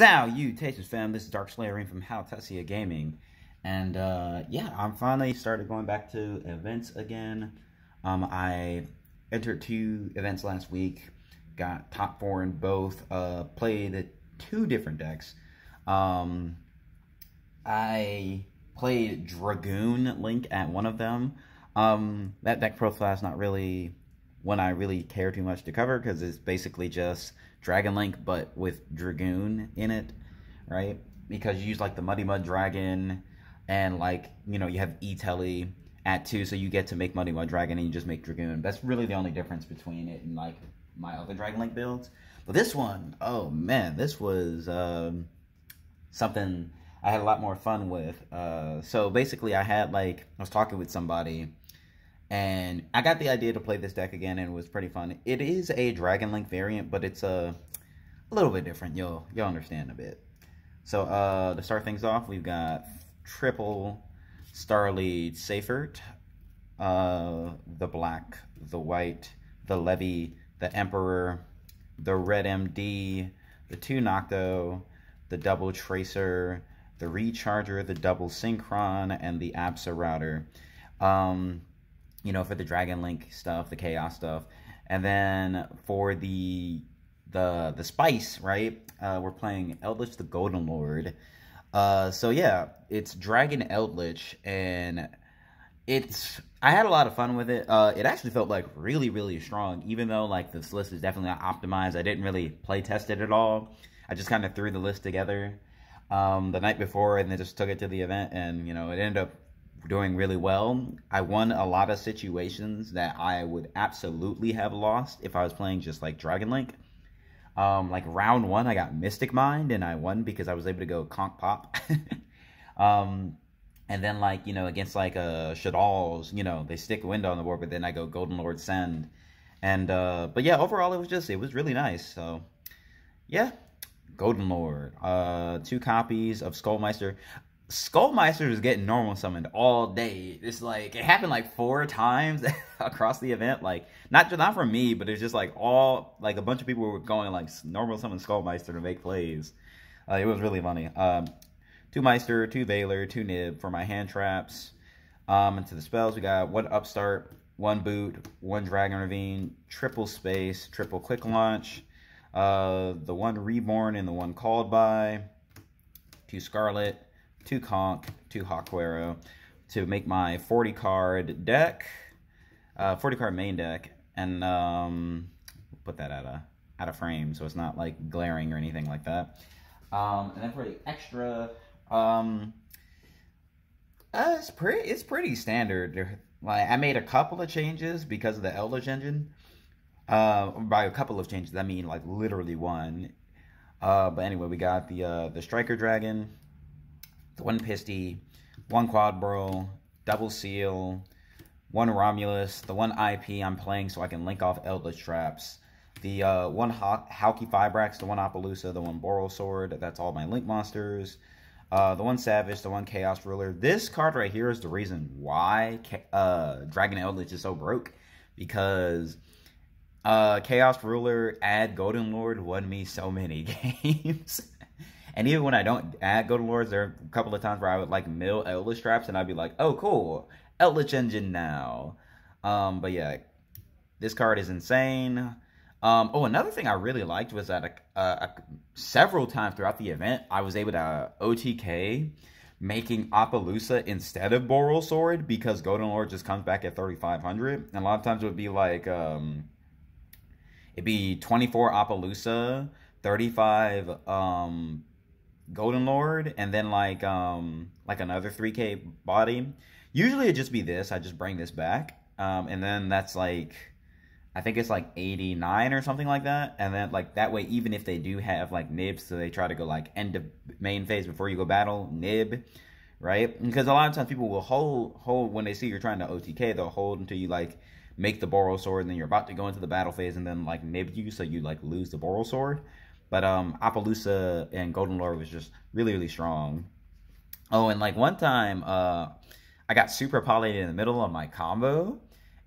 Now, you Tastes fam, this is Dark Slayer from How Tessia Gaming, and yeah, I'm finally started going back to events again. I entered 2 events last week, got top 4 in both, played 2 different decks. I played Dragoon Link at one of them. That deck profile is not really one I really care too much to cover because it's basically just Dragon Link but with Dragoon in it, right? Because you use like the Muddy Mud Dragon and like, you know, you have E-Telly at 2, so you get to make Muddy Mud Dragon and you just make Dragoon. That's really the only difference between it and like my other Dragon Link builds. But this one, oh man, this was something I had a lot more fun with. So basically I was talking with somebody and I got the idea to play this deck again, and it was pretty fun. It is a Dragon Link variant, but it's a little bit different. You'll understand a bit. So to start things off, we've got triple Starlead Seifert, the black, the white, the Levy, the Emperor, the red MD, the 2 Nocto, the double Tracer, the Recharger, the double Synchron, and the Absa Router. You know, for the Dragon Link stuff, the Chaos stuff. And then for the Spice, right? We're playing Eldlich the Golden Lord. So yeah, it's Dragon Eldlich, and I had a lot of fun with it. It actually felt like really strong, even though like this list is definitely not optimized. I didn't really play test it at all. I just kind of threw the list together the night before and then just took it to the event, and you know, it ended up doing really well. I won a lot of situations that I would absolutely have lost if I was playing just like Dragon Link. Like round 1, I got Mystic Mind and I won because I was able to go Conk Pop. And then like, you know, against like Shadal's, you know, they stick window on the board, but then I go Golden Lord Send. And but yeah, overall it was really nice. So yeah, Golden Lord. 2 copies of Skullmeister. Skullmeister is getting normal summoned all day. It's like, it happened like 4 times across the event. Like, not from me, but it's just like a bunch of people were going like normal summon Skullmeister to make plays. It was really funny. 2 Meister, 2 Veiler, 2 Nib for my hand traps. Into the spells, we got 1 Upstart, 1 Boot, 1 Dragon Ravine, triple Space, triple Quick Launch, the 1 Reborn and the 1 Called By, 2 Scarlet, 2 Conk, 2 Hawkwarrow to make my 40 card deck, 40 card main deck, and put that out of frame so it's not like glaring or anything like that. And then for the extra, it's pretty standard. Like, I made a couple of changes because of the Eldlich engine. By a couple of changes, I mean like literally 1. But anyway, we got the Striker Dragon, the 1 Pisty, 1 Quadbro, double Seal, 1 Romulus, the 1 IP I'm playing so I can link off Eldlich traps, the 1 Hauki Fibrax, the 1 Appaloosa, the 1 Boral Sword. That's all my link monsters. The 1 Savage, the 1 Chaos Ruler. This card right here is the reason why Dragon Eldlich is so broke, because Chaos Ruler add Golden Lord won me so many games. And even when I don't add Golden Lords, there are a couple of times where I would like mill Eldlich traps and I'd be like, oh cool, Eldlich engine now. But yeah, this card is insane. Oh, another thing I really liked was that several times throughout the event, I was able to OTK making Appaloosa instead of Boral Sword, because Golden Lord just comes back at 3,500. And a lot of times it would be like, it'd be 24 Appaloosa, 35 Golden Lord, and then like another 3K body. Usually it'd just be this. I just bring this back, and then that's like, I think it's like 89 or something like that. And then like that way, even if they do have like nibs, so they try to go like end of main phase before you go battle, nib, right? Because a lot of times people will hold when they see you're trying to OTK, they'll hold until you like make the Boral Sword, and then you're about to go into the battle phase, and then like nib you, so you like lose the Boral Sword. But Appaloosa and Golden Lord was just really strong. Oh, and like one time, I got super polyed in the middle of my combo,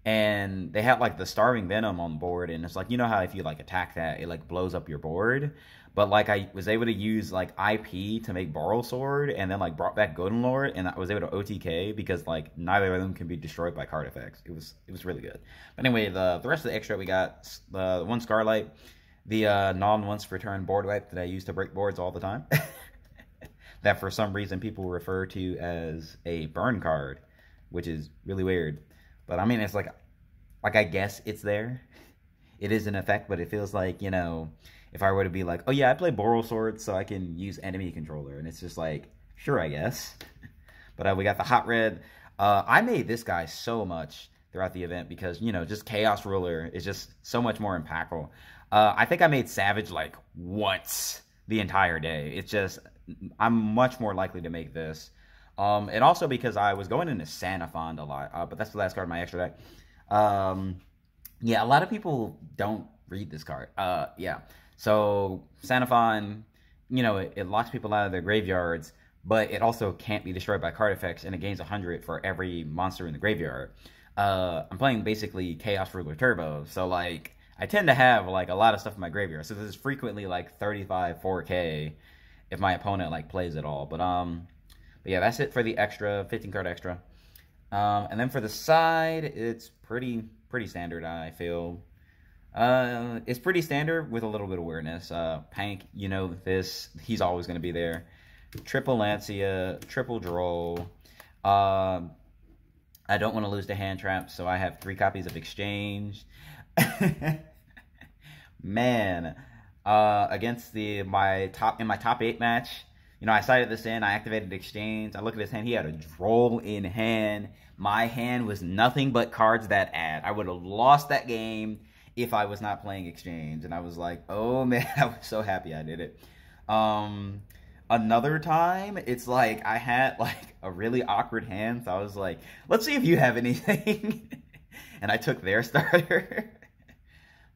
and they had like the Starving Venom on board, and it's like, you know how if you like attack that, it like blows up your board. but like I was able to use like IP to make Borrow Sword, and then like brought back Golden Lord, and I was able to OTK because like neither of them can be destroyed by card effects. It was really good. But anyway, the rest of the extra we got the one Scarlight, the non once return board wipe that I use to break boards all the time. That for some reason people refer to as a burn card, which is really weird. But I mean, it's like I guess it's there. It is an effect, but it feels like, you know, if I were to be like, oh yeah, I play Borrow Sword so I can use enemy controller, and it's just like, sure, I guess. But we got the Hot Red. I made this guy so much throughout the event because, you know, just Chaos Ruler is just so much more impactful. I think I made Savage like once the entire day. It's just, I'm much more likely to make this. And also because I was going into Sanafond a lot, but that's the last card of my extra deck. Yeah, a lot of people don't read this card. Yeah. So Sanafon, you know, it locks people out of their graveyards, but it also can't be destroyed by card effects, and it gains 100 for every monster in the graveyard. I'm playing basically Chaos Ruler Turbo, so like I tend to have like a lot of stuff in my graveyard. So this is frequently like 35 4K if my opponent like plays it all. But yeah, that's it for the extra 15 card extra. And then for the side, it's pretty standard, I feel. It's pretty standard with a little bit of weirdness. Pank, you know this, he's always going to be there. Triple Lancia, triple Droll. I don't want to lose to Hand Trap, so I have 3 copies of Exchange. Man, against my top 8 match, you know, I sided this in, I activated Exchange, I look at his hand, he had a Droll in hand. My hand was nothing but cards that add. I would have lost that game if I was not playing Exchange. And I was like, oh man, I was so happy I did it. Another time, it's like I had like a really awkward hand, so I was like, let's see if you have anything. And I took their starter.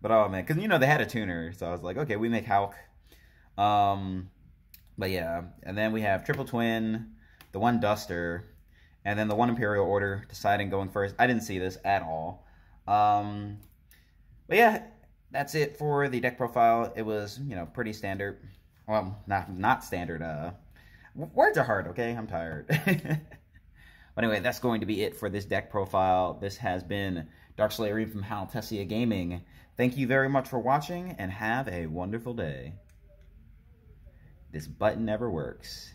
But oh man, because you know they had a tuner, so I was like, okay, we make Hulk. But yeah, and then we have Triple Twin, the one Duster, and then the one Imperial Order deciding going first. I didn't see this at all. But yeah, that's it for the deck profile. It was, you know, pretty standard. Well, not standard. Words are hard, okay? I'm tired. But anyway, that's going to be it for this deck profile. This has been Dark Slayer from Haltessia Gaming. Thank you very much for watching, and have a wonderful day. This button never works.